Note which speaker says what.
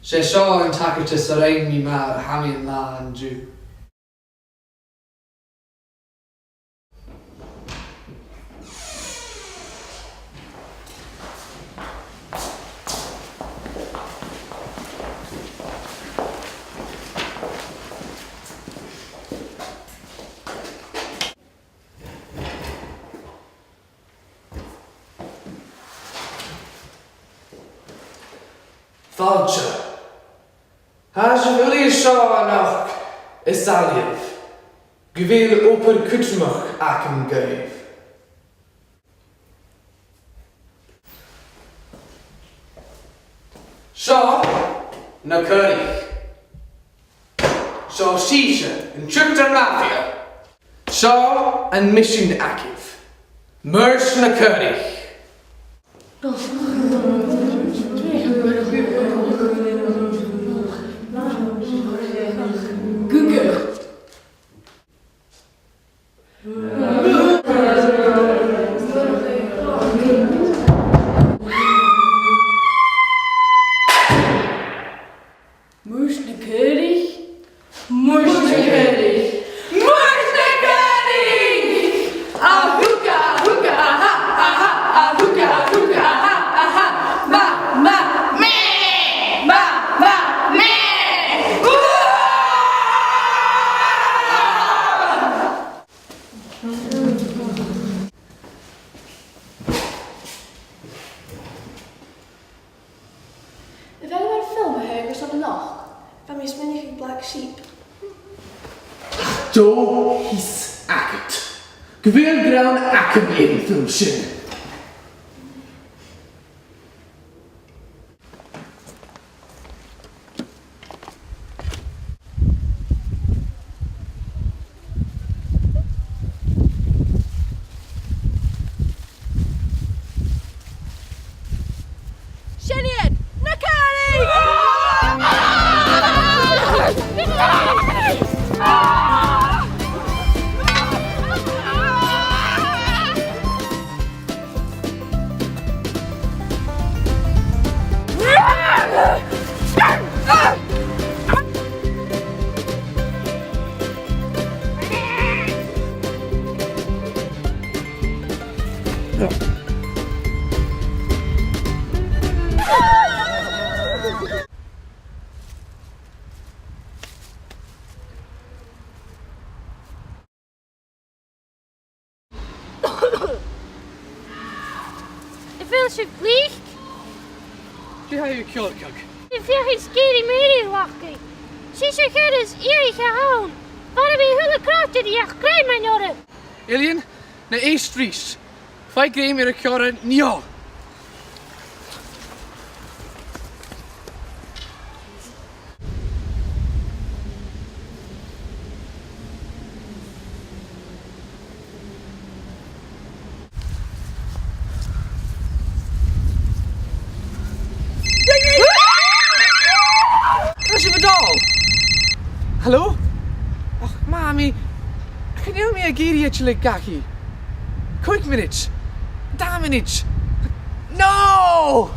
Speaker 1: sé seo an takeirte sa réim mí má haíonn lá an dú. Fáilte, tá sé bhfuil seo nach is saoibh, go bhfuil ópar cuitrimach ach an gaibh. Seo na caorach. Seo síse an Teuchter Mafia. Seo an mission active. Murs na caorach.
Speaker 2: If anyone film a hug or something off, van my sminnig black sheep.
Speaker 3: Do his act. Gwil grawn acum in film sin.
Speaker 4: Sianiad! Nakari!
Speaker 5: Ik wil ze vlieg.
Speaker 1: Dí ha ceolacach.
Speaker 5: Ik wil geen scary media lachen. Ze zeggen het is eerlijk gehouden. Waarom ben je hele krachten die echt krijgt mijn jaren?
Speaker 1: Alien, na éistríos. Fai game ar a ceara nío. Hello? Och, mami, can you me a giri at your gachi? Quick minute. Damn minute. No!